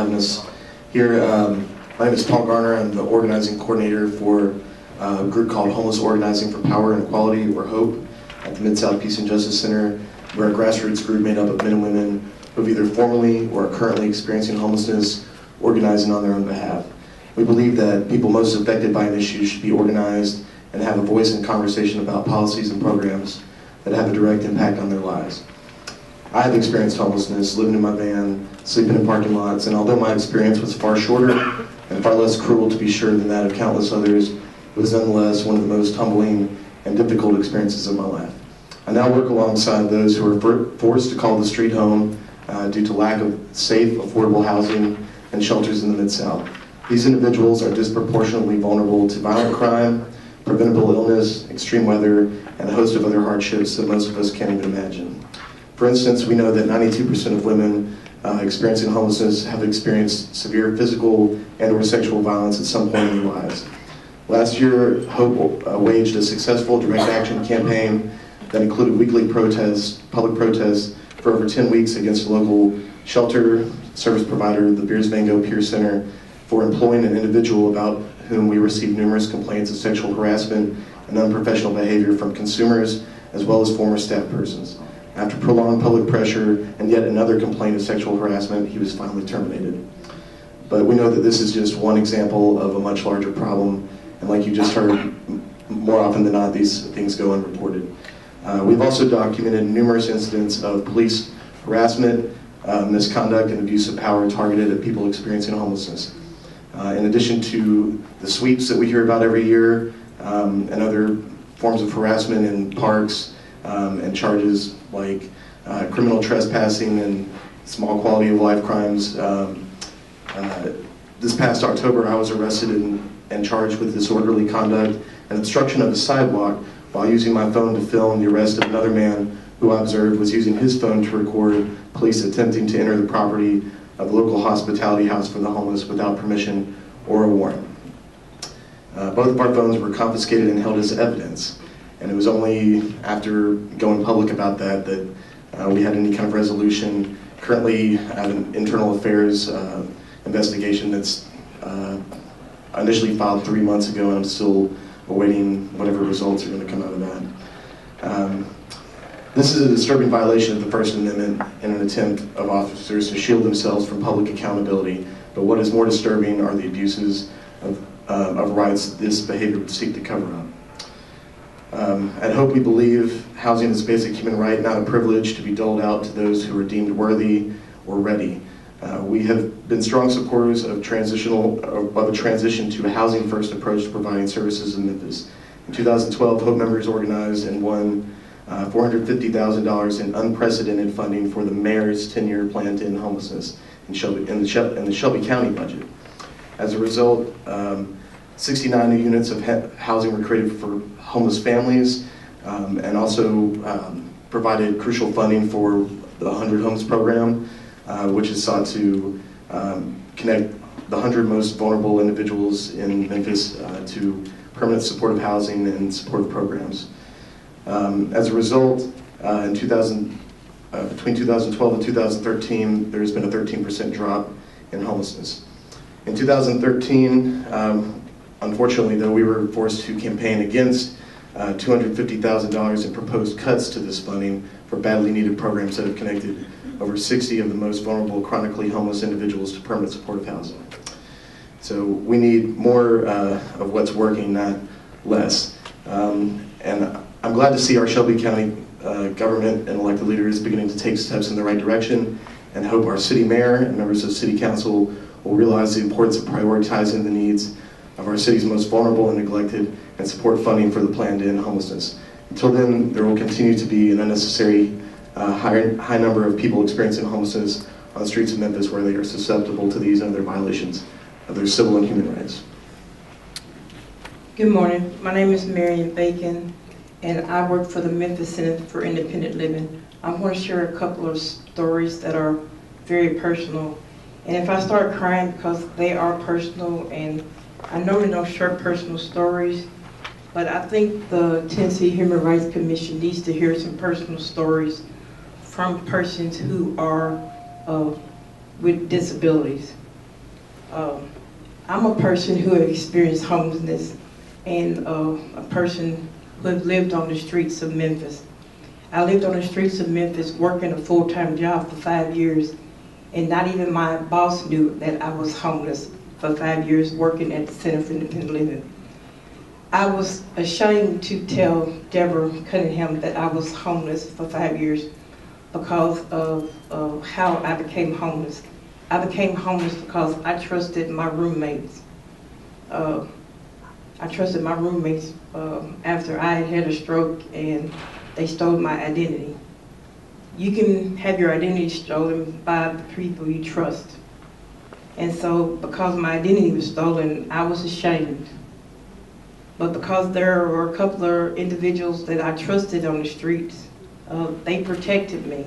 having us here. My name is Paul Garner. I'm the organizing coordinator for a group called Homeless Organizing for Power and Equality, or HOPE, at the Mid-South Peace and Justice Center. We're a grassroots group made up of men and women who have either formerly or are currently experiencing homelessness, organizing on their own behalf. We believe that people most affected by an issue should be organized and have a voice in conversation about policies and programs that have a direct impact on their lives. I have experienced homelessness, living in my van, sleeping in parking lots, and although my experience was far shorter and far less cruel, to be sure, than that of countless others, it was nonetheless one of the most humbling and difficult experiences of my life. I now work alongside those who are forced to call the street home due to lack of safe, affordable housing and shelters in the Mid-South. These individuals are disproportionately vulnerable to violent crime, preventable illness, extreme weather, and a host of other hardships that most of us can't even imagine. For instance, we know that 92% of women experiencing homelessness have experienced severe physical and or sexual violence at some point in their lives. Last year, HOPE waged a successful direct action campaign that included weekly protests, public protests, for over 10 weeks against a local shelter service provider, the Beers Van Gogh Peer Center, for employing an individual about whom we received numerous complaints of sexual harassment and unprofessional behavior from consumers as well as former staff persons. After prolonged public pressure and yet another complaint of sexual harassment, he was finally terminated. But we know that this is just one example of a much larger problem, and like you just heard, more often than not, these things go unreported. We've also documented numerous incidents of police harassment, misconduct, and abuse of power targeted at people experiencing homelessness. In addition to the sweeps that we hear about every year and other forms of harassment in parks and charges like criminal trespassing and small quality of life crimes. This past October, I was arrested and charged with disorderly conduct and obstruction of the sidewalk while using my phone to film the arrest of another man who I observed was using his phone to record police attempting to enter the property of the local hospitality house for the homeless without permission or a warrant. Both of our phones were confiscated and held as evidence, and it was only after going public about that that we had any kind of resolution. Currently, I have an internal affairs investigation that's initially filed 3 months ago, and I'm still awaiting whatever results are going to come out of that. This is a disturbing violation of the First Amendment and an attempt of officers to shield themselves from public accountability. But what is more disturbing are the abuses of rights this behavior would seek to cover up. At HOPE, we believe housing is a basic human right, not a privilege to be doled out to those who are deemed worthy or ready. We have been strong supporters of a transition to a housing-first approach to providing services in Memphis. In 2012, HOPE members organized and won $450,000 in unprecedented funding for the mayor's 10-year plan to end homelessness in the Shelby County budget. As a result, 69 new units of housing were created for homeless families, and also provided crucial funding for the 100 Homes program, which is sought to connect the 100 most vulnerable individuals in Memphis to permanent supportive housing and supportive programs. As a result, between 2012 and 2013, there's been a 13% drop in homelessness. In 2013, unfortunately, though, we were forced to campaign against $250,000 in proposed cuts to this funding for badly needed programs that have connected over 60 of the most vulnerable chronically homeless individuals to permanent supportive housing. So we need more of what's working, not less. And I'm glad to see our Shelby County government and elected leaders beginning to take steps in the right direction, and hope our city mayor and members of city council will realize the importance of prioritizing the needs of our city's most vulnerable and neglected and support funding for the plan to end homelessness. Until then, there will continue to be an unnecessary high number of people experiencing homelessness on the streets of Memphis where they are susceptible to these and other violations of their civil and human rights. Good morning. My name is Marian Bacon, and I work for the Memphis Center for Independent Living. I'm going to share a couple of stories that are very personal. And if I start crying because they are personal, and I normally don't share personal stories, but I think the Tennessee Human Rights Commission needs to hear some personal stories from persons who are with disabilities. I'm a person who has experienced homelessness and a person who has lived on the streets of Memphis. I lived on the streets of Memphis working a full-time job for 5 years, and not even my boss knew that I was homeless for 5 years working at the Center for Independent Living. I was ashamed to tell Deborah Cunningham that I was homeless for 5 years because of how I became homeless. I became homeless because I trusted my roommates. I trusted my roommates after I had a stroke and they stole my identity. You can have your identity stolen by the people you trust. And so because my identity was stolen, I was ashamed. But because there were a couple of individuals that I trusted on the streets, they protected me.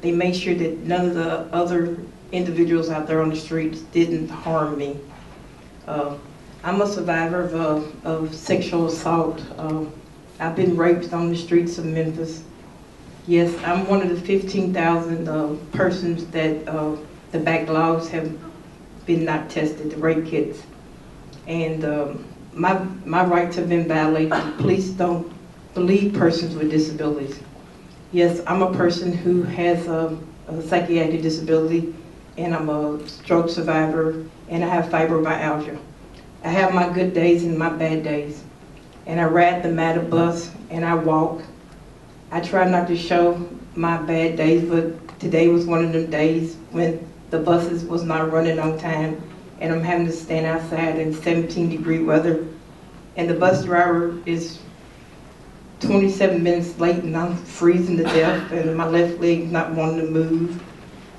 They made sure that none of the other individuals out there on the streets didn't harm me. I'm a survivor of sexual assault. I've been raped on the streets of Memphis. Yes, I'm one of the 15,000 persons that the backlogs have been not tested, the rape kits. And my rights have been violated. The police don't believe persons with disabilities. Yes, I'm a person who has a psychiatric disability, and I'm a stroke survivor, and I have fibromyalgia. I have my good days and my bad days. And I ride the MATA bus and I walk. I try not to show my bad days, but today was one of them days when the buses was not running on time and I'm having to stand outside in 17-degree weather. And the bus driver is 27 minutes late and I'm freezing to death and my left leg's not wanting to move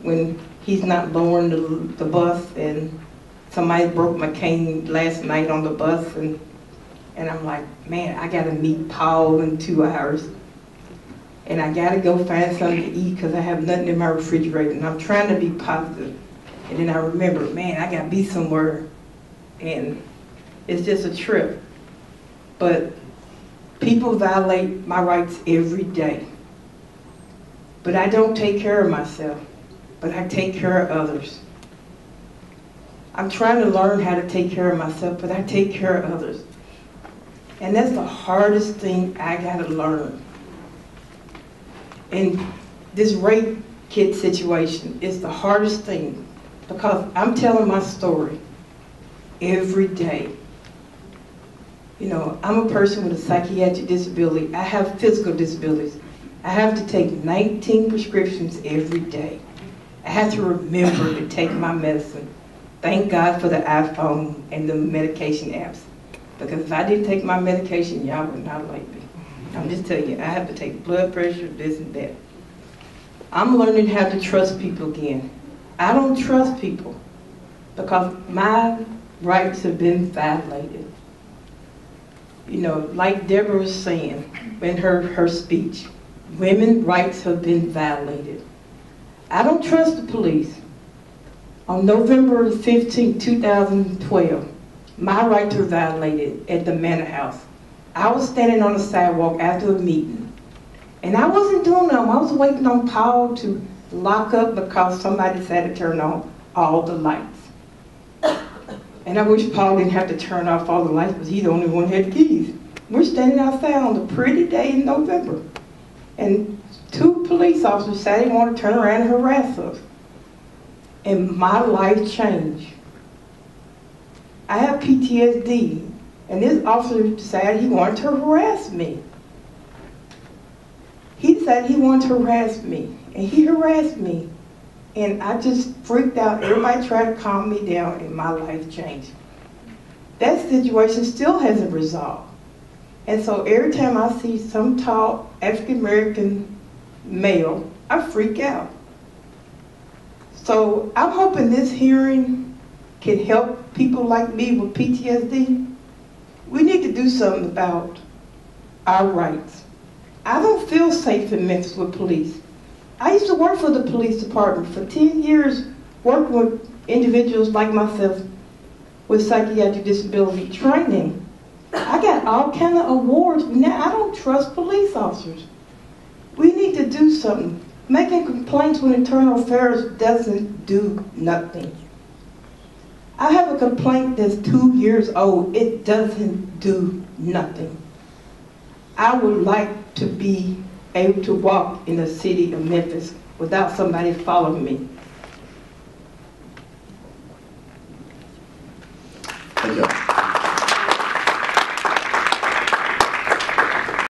when he's not lowering the bus, and somebody broke my cane last night on the bus, and I'm like, man, I gotta meet Paul in 2 hours. And I gotta go find something to eat because I have nothing in my refrigerator, and I'm trying to be positive. And then I remember, man, I gotta be somewhere, and it's just a trip. But people violate my rights every day. But I don't take care of myself, but I take care of others. I'm trying to learn how to take care of myself, but I take care of others. And that's the hardest thing I gotta learn. And this rape kit situation is the hardest thing because I'm telling my story every day. You know, I'm a person with a psychiatric disability. I have physical disabilities. I have to take 19 prescriptions every day. I have to remember to take my medicine. Thank God for the iPhone and the medication apps. Because if I didn't take my medication, y'all would not like me. I'm just telling you, I have to take blood pressure, this and that. I'm learning how to trust people again. I don't trust people because my rights have been violated. You know, like Deborah was saying in her speech, women's rights have been violated. I don't trust the police. On November 15, 2012, my rights were violated at the Manor House. I was standing on the sidewalk after a meeting, and I wasn't doing nothing. I was waiting on Paul to lock up because somebody decided to turn on all the lights. And I wish Paul didn't have to turn off all the lights because he's the only one who had the keys. We're standing outside on a pretty day in November, and 2 police officers said they want to turn around and harass us. And my life changed. I have PTSD, and this officer decided he wanted to harass me. He decided he wanted to harass me, and he harassed me. And I just freaked out. Everybody tried to calm me down, and my life changed. That situation still hasn't resolved. And so every time I see some tall African-American male, I freak out. So I'm hoping this hearing can help people like me with PTSD. We need to do something about our rights. I don't feel safe in Memphis with police. I used to work for the police department for 10 years, working with individuals like myself with psychiatric disability training. I got all kind of awards, but now I don't trust police officers. We need to do something. Making complaints with internal affairs doesn't do nothing. I have a complaint that's 2 years old. It doesn't do nothing. I would like to be able to walk in the city of Memphis without somebody following me.